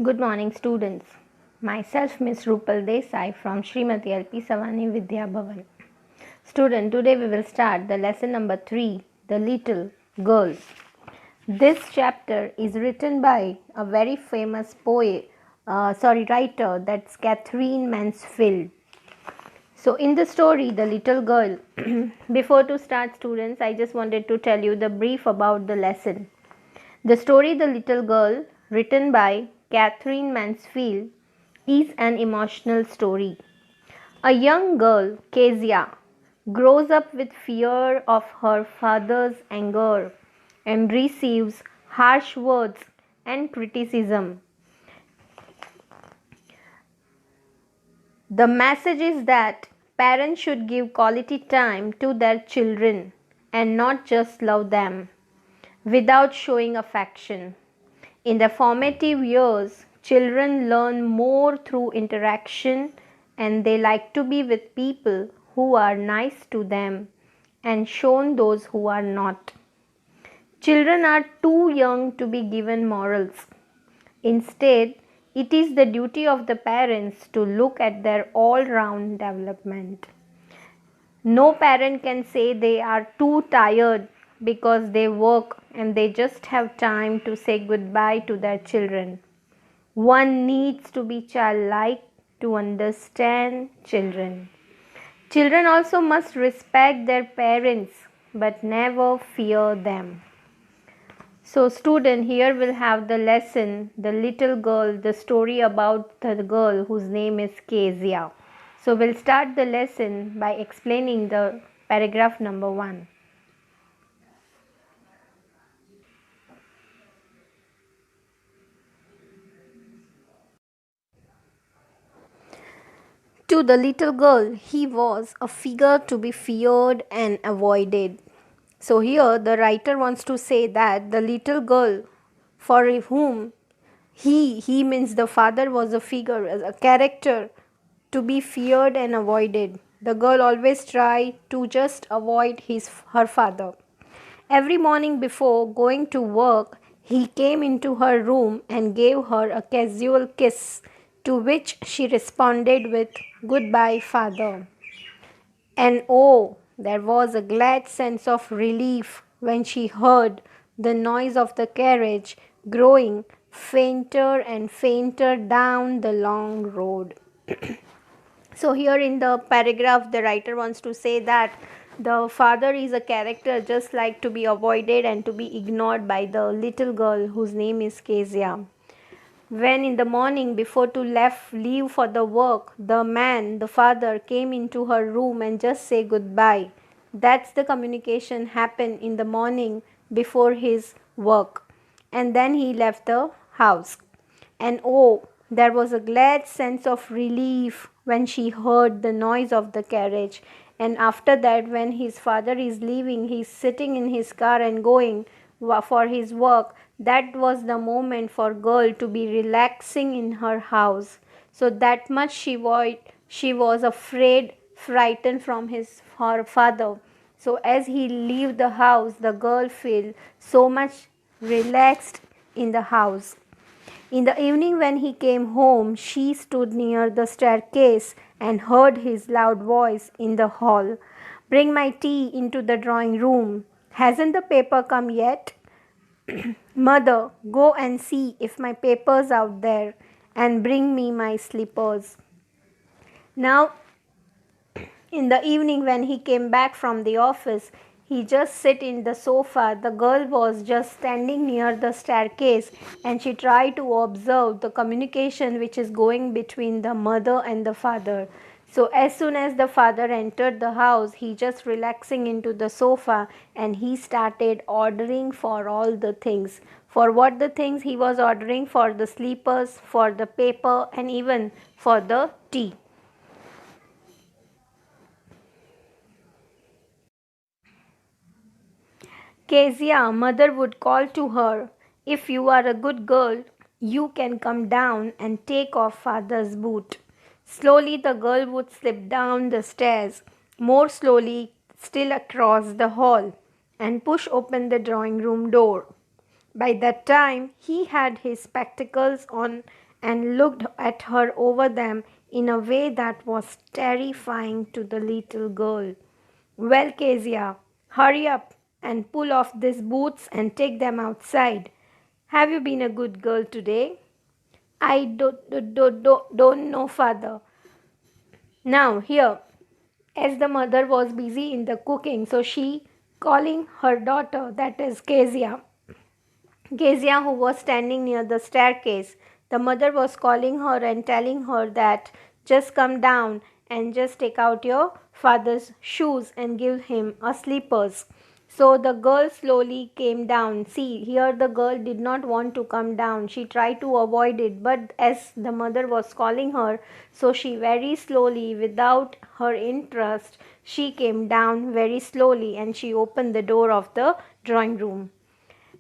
Good morning, students. Myself, Miss Rupal Desai from Srimati LP Savani Vidya Bhavan. Student, today we will start the lesson number 3, The Little Girl. This chapter is written by a very famous writer, that's Catherine Mansfield. So, in the story, The Little Girl, before to start, students, I just wanted to tell you the brief about the lesson. The story The Little Girl, written by Catherine Mansfield, is an emotional story. A young girl, Kezia, grows up with fear of her father's anger and receives harsh words and criticism. The message is that parents should give quality time to their children and not just love them without showing affection. In the formative years, children learn more through interaction and they like to be with people who are nice to them and shun those who are not. Children are too young to be given morals. Instead, it is the duty of the parents to look at their all round development. No parent can say they are too tired because they work and they just have time to say goodbye to their children. One needs to be childlike to understand children. Children also must respect their parents but never fear them. So, student, here we'll have the lesson, The Little Girl, the story about the girl whose name is Kezia. So, we'll start the lesson by explaining the paragraph number 1. To the little girl, he was a figure to be feared and avoided. So, here the writer wants to say that the little girl for whom he means the father was a figure, a character to be feared and avoided. The girl always tried to just avoid her father. Every morning before going to work, he came into her room and gave her a casual kiss, to which she responded with, "Goodbye, father." And oh, there was a glad sense of relief when she heard the noise of the carriage growing fainter and fainter down the long road. So, here in the paragraph, the writer wants to say that the father is a character just like to be avoided and to be ignored by the little girl whose name is Kezia. When in the morning before to leave for the work, the man, the father, came into her room and just say goodbye. That's the communication happened in the morning before his work. And then he left the house. And oh, there was a glad sense of relief when she heard the noise of the carriage. And after that, when his father is leaving, he's sitting in his car and going for his work. That was the moment for girl to be relaxing in her house. So that much she was afraid, frightened from her father. So as he leave the house, the girl feel so much relaxed in the house. In the evening, when he came home, she stood near the staircase and heard his loud voice in the hall. "Bring my tea into the drawing room. Hasn't the paper come yet?" "Mother, go and see if my paper's out there and bring me my slippers." Now, in the evening, when he came back from the office, he just sit in the sofa. The girl was just standing near the staircase and she tried to observe the communication which is going between the mother and the father. So as soon as the father entered the house, he just relaxing into the sofa and he started ordering for all the things. For what the things he was ordering? For the sleepers, for the paper, and even for the tea. Kezia, mother would call to her, "If you are a good girl, you can come down and take off father's boot." Slowly the girl would slip down the stairs, more slowly still across the hall, and push open the drawing room door. By that time, he had his spectacles on and looked at her over them in a way that was terrifying to the little girl. Well, Kezia, hurry up and pull off these boots and take them outside. Have you been a good girl today? I don't know, father. Now, here, as the mother was busy in the cooking, so she calling her daughter, that is Kezia, who was standing near the staircase. The mother was calling her and telling her that just come down and just take out your father's shoes and give him a slippers. So the girl slowly came down. See, here the girl did not want to come down. She tried to avoid it, but as the mother was calling her, so she very slowly, without her interest, she came down very slowly and she opened the door of the drawing room.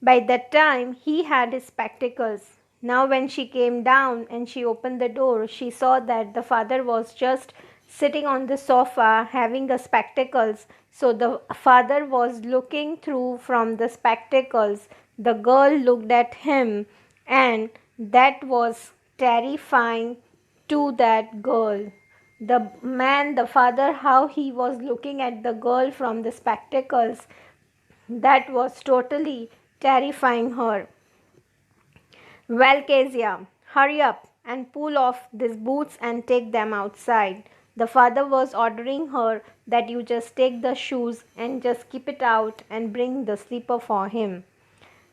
By that time, he had his spectacles. Now, when she came down and she opened the door, she saw that the father was just sitting on the sofa having the spectacles. So, the father was looking through from the spectacles. The girl looked at him, and that was terrifying to that girl. The man, the father, how he was looking at the girl from the spectacles, that was totally terrifying her. Well, Kezia, hurry up and pull off these boots and take them outside. The father was ordering her that you just take the shoes and just keep it out and bring the slipper for him.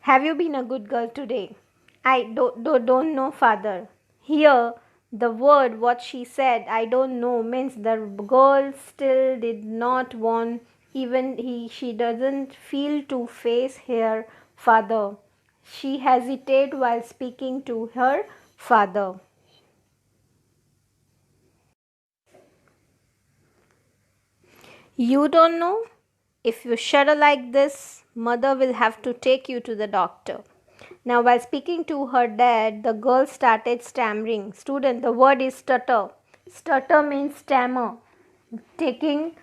Have you been a good girl today? I don't know, father. Here, the word what she said, I don't know, means the girl still did not want, even she doesn't feel to face her father. She hesitated while speaking to her father. You don't know? If you shudder like this, mother will have to take you to the doctor. Now, while speaking to her dad, the girl started stammering. Student, the word is stutter. Stutter means stammer. Taking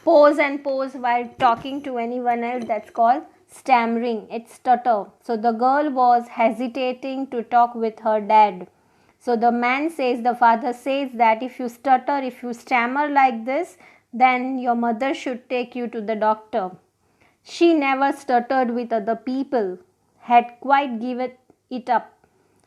pause and pause while talking to anyone else, that's called stammering. It's stutter. So the girl was hesitating to talk with her dad. So the man says, the father says that if you stutter, if you stammer like this, then your mother should take you to the doctor. She never stuttered with other people, had quite given it up,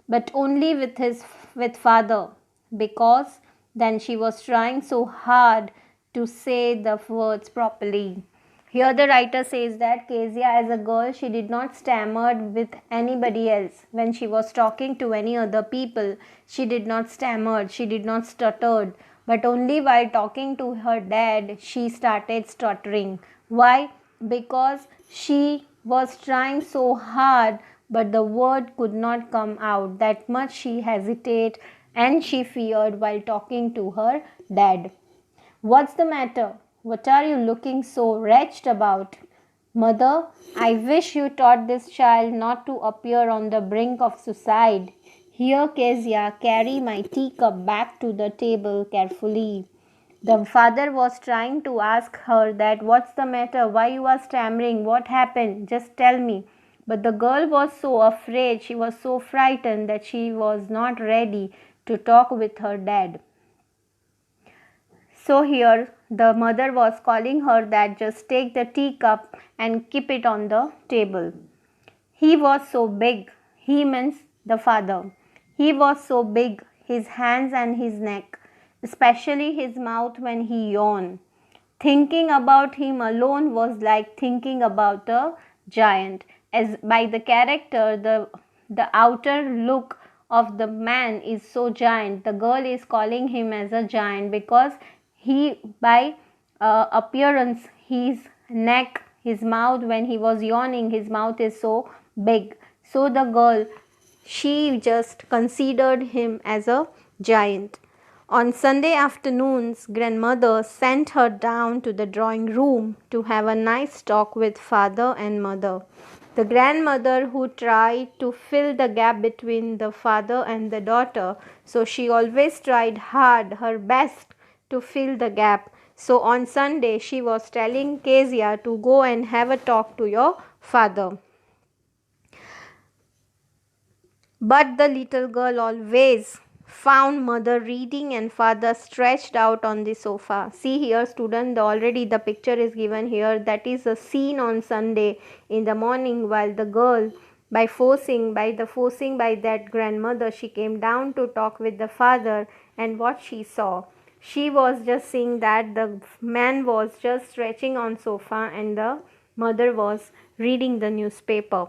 but only with father, because then she was trying so hard to say the words properly. Here the writer says that Kezia as a girl, she did not stammer with anybody else. When she was talking to any other people, she did not stammer, she did not stuttered. But only while talking to her dad, she started stuttering. Why? Because she was trying so hard, but the word could not come out. That much she hesitated and she feared while talking to her dad. What's the matter? What are you looking so wretched about? Mother, I wish you taught this child not to appear on the brink of suicide. Here, Kezia, carry my teacup back to the table carefully. The father was trying to ask her that what's the matter, why you are stammering, what happened, just tell me. But the girl was so afraid, she was so frightened that she was not ready to talk with her dad. So here the mother was calling her that just take the teacup and keep it on the table. He was so big, he means the father. He was so big, his hands and his neck, especially his mouth when he yawned. Thinking about him alone was like thinking about a giant. As by the character, the outer look of the man is so giant. The girl is calling him as a giant because he, by appearance, his neck, his mouth, when he was yawning, his mouth is so big. So the girl, she just considered him as a giant. On Sunday afternoons, grandmother sent her down to the drawing room to have a nice talk with father and mother. The grandmother who tried to fill the gap between the father and the daughter, so she always tried hard, her best to fill the gap. So on Sunday, she was telling Kezia to go and have a talk to your father. But the little girl always found mother reading and father stretched out on the sofa. See here, student, already the picture is given here. That is a scene on Sunday in the morning while the girl, by that grandmother, she came down to talk with the father, and what she saw. She was just seeing that the man was just stretching on sofa and the mother was reading the newspaper.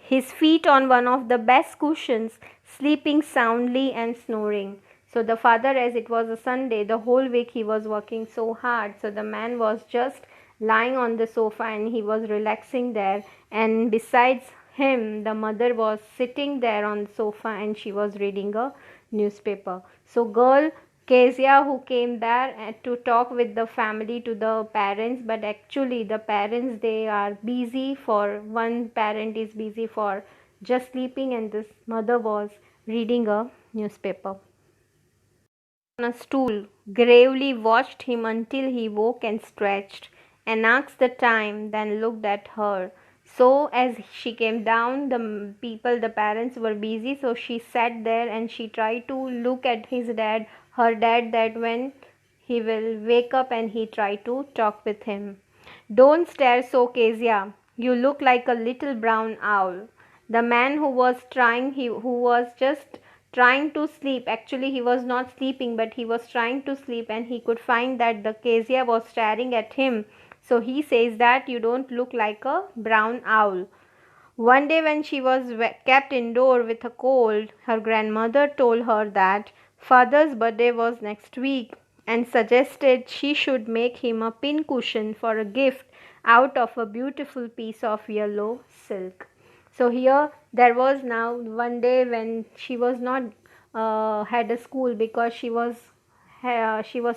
His feet on one of the best cushions, sleeping soundly and snoring. So the father, as it was a Sunday, the whole week he was working so hard. So the man was just lying on the sofa and he was relaxing there. And besides him, the mother was sitting there on the sofa and she was reading a newspaper. So girl Kezia, who came there to talk with the family to the parents, but actually the parents, they are busy. For one parent is busy for just sleeping and this mother was reading a newspaper. On a stool, gravely watched him until he woke and stretched, and asked the time, then looked at her. So as she came down, the parents were busy, so she sat there and she tried to look at her dad, that when he will wake up, and he tried to talk with him. Don't stare so, Kezia. You look like a little brown owl. The man who was just trying to sleep, actually he was not sleeping but he was trying to sleep, and he could find that the Kezia was staring at him. So he says that you don't look like a brown owl. One day when she was kept indoor with a cold, her grandmother told her that father's birthday was next week and suggested she should make him a pincushion for a gift out of a beautiful piece of yellow silk. So here there was now one day when she was not had a school because she was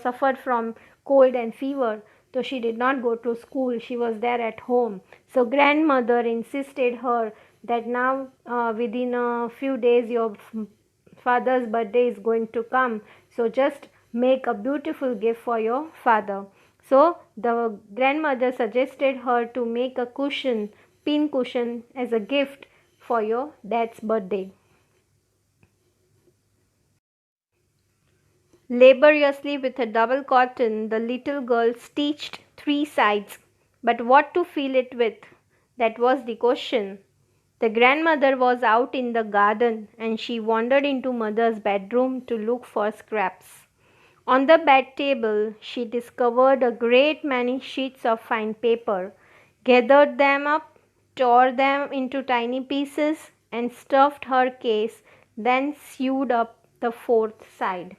suffered from cold and fever, so she did not go to school. She was there at home. So grandmother insisted her that now within a few days your father's birthday is going to come, so just make a beautiful gift for your father. So the grandmother suggested her to make a pin cushion as a gift for your dad's birthday. Laboriously with a double cotton, the little girl stitched 3 sides. But what to fill it with? That was the question. The grandmother was out in the garden and she wandered into mother's bedroom to look for scraps. On the bed table, she discovered a great many sheets of fine paper, gathered them up, tore them into tiny pieces, and stuffed her case, then sewed up the fourth side.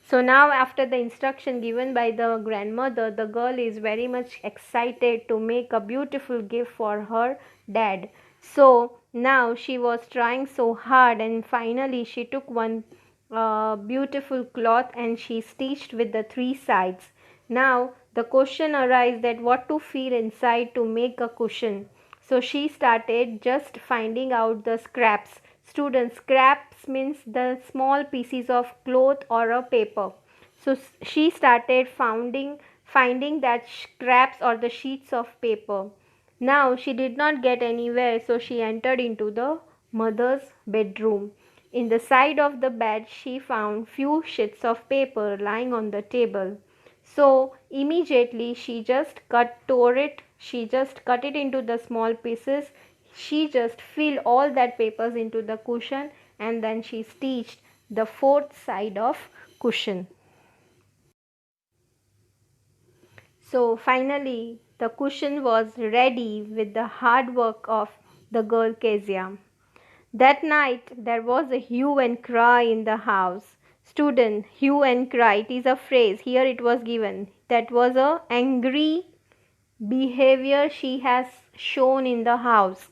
So now after the instruction given by the grandmother, the girl is very much excited to make a beautiful gift for her dad. So now she was trying so hard and finally she took one beautiful cloth and she stitched with the 3 sides. Now the question arises that what to fill inside to make a cushion. So she started just finding out the scraps. Students, scraps means the small pieces of cloth or a paper. So she started finding that scraps or the sheets of paper. Now she did not get anywhere, so she entered into the mother's bedroom. In the side of the bed she found few sheets of paper lying on the table. So immediately she just cut it into the small pieces. She just filled all that papers into the cushion and then she stitched the fourth side of cushion. So finally the cushion was ready with the hard work of the girl Kezia. That night there was a hue and cry in the house. Student, hue and cry, it is a phrase. Here it was given. That was a angry behavior she has shown in the house.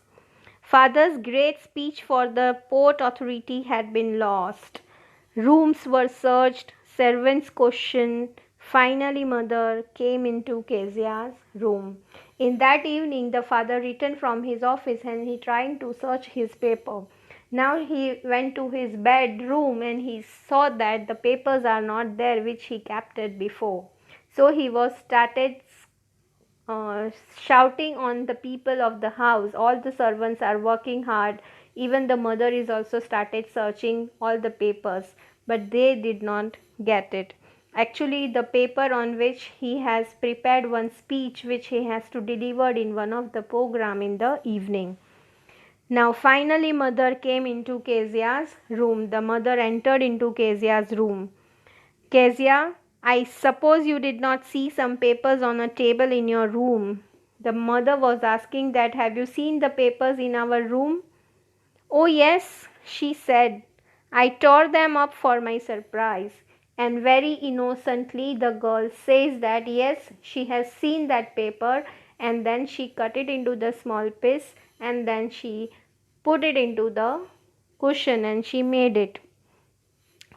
Father's great speech for the Port Authority had been lost. Rooms were searched, servants questioned. Finally, mother came into Kezia's room. In that evening, the father returned from his office and he tried to search his paper. Now he went to his bedroom and he saw that the papers are not there which he kept it before. So he was started uh, shouting on the people of the house. All the servants are working hard. Even the mother is also started searching all the papers, but they did not get it. Actually, the paper on which he has prepared one speech which he has to deliver in one of the program in the evening. Now finally mother came into Kezia's room. The mother entered into Kezia's room. Kezia, I suppose you did not see some papers on a table in your room. The mother was asking that, have you seen the papers in our room? Oh yes, she said. I tore them up for my surprise. And very innocently the girl says that yes, she has seen that paper, and then she cut it into the small piece and then she put it into the cushion and she made it.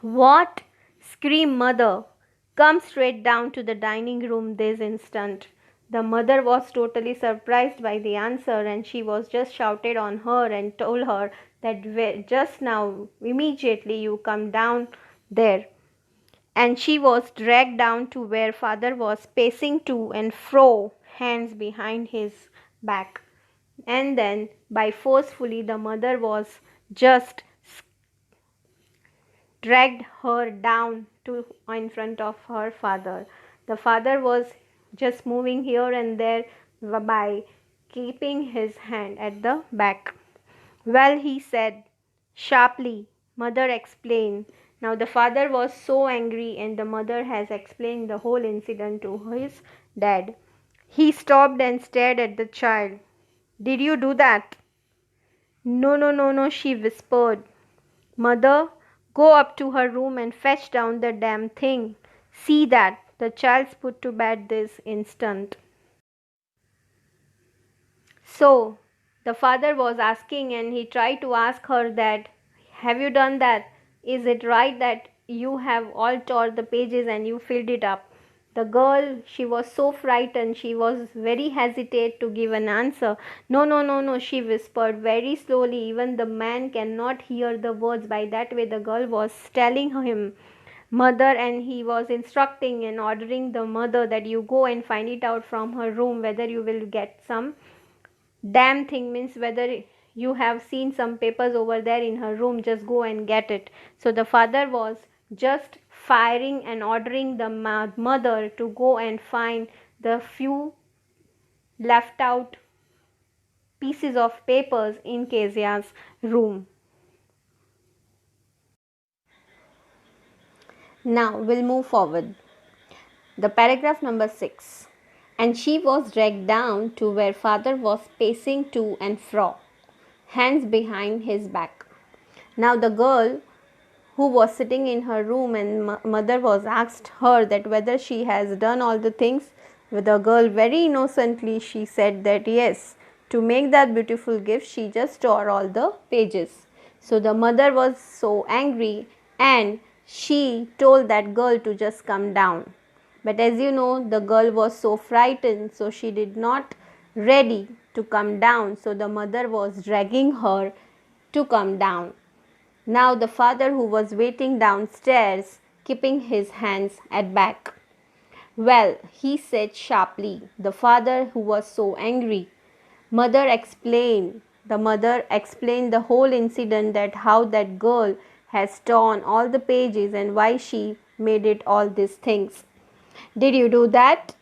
What? Screamed mother. Come straight down to the dining room this instant. The mother was totally surprised by the answer, and she was just shouted on her and told her that just now, immediately you come down there. And she was dragged down to where father was pacing to and fro, hands behind his back. And then, by forcefully, the mother was just dragged her down to in front of her father. The father was just moving here and there by keeping his hand at the back. Well, he said sharply. Mother explained. Now the father was so angry, and the mother has explained the whole incident to his dad. He stopped and stared at the child. Did you do that? No, no, no, no, she whispered. Mother, go up to her room and fetch down the damn thing. See that the child's put to bed this instant. So, the father was asking, and he tried to ask her that, have you done that? Is it right that you have all tore the pages and you filled it up? The girl, she was so frightened, she was very hesitate to give an answer. No, no, no, no, she whispered very slowly. Even the man cannot hear the words. By that way, the girl was telling him, mother, and he was instructing and ordering the mother that you go and find it out from her room whether you will get some damn thing, means whether you have seen some papers over there in her room, just go and get it. So the father was just firing and ordering the mother to go and find the few left out pieces of papers in Kezia's room. Now we'll move forward. The paragraph number 6. And she was dragged down to where father was pacing to and fro, hands behind his back. Now the girl who was sitting in her room, and mother was asked her that whether she has done all the things. With the girl very innocently she said that yes, to make that beautiful gift she just tore all the pages. So the mother was so angry, and she told that girl to just come down. But as you know, the girl was so frightened, so she did not ready to come down. So the mother was dragging her to come down. Now the father, who was waiting downstairs, keeping his hands at back. Well, he said sharply, the father who was so angry. Mother explained. The mother explained the whole incident, that how that girl has torn all the pages and why she made it all these things. Did you do that?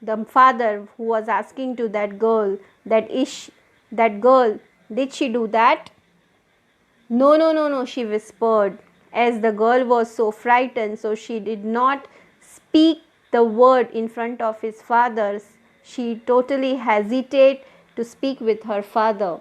The father, who was asking to that girl, that girl, did she do that? No, no, no, no, she whispered. As the girl was so frightened, so she did not speak the word in front of his father. She totally hesitated to speak with her father.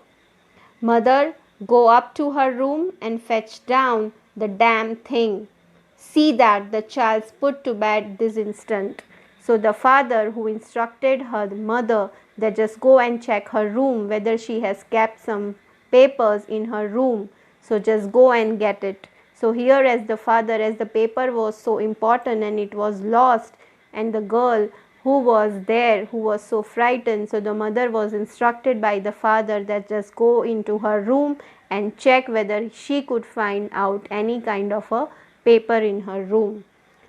Mother, go up to her room and fetch down the damn thing. See that the child's put to bed this instant. So the father, who instructed her mother that just go and check her room whether she has kept some papers in her room. So just go and get it. So here, as the father, as the paper was so important and it was lost, and the girl who was there, who was so frightened, so the mother was instructed by the father that just go into her room and check whether she could find out any kind of a paper in her room.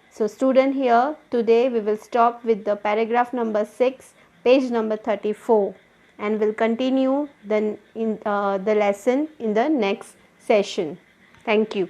So student, here today we will stop with the paragraph number 6, page number 34, and we'll continue then in the lesson in the next session. Thank you.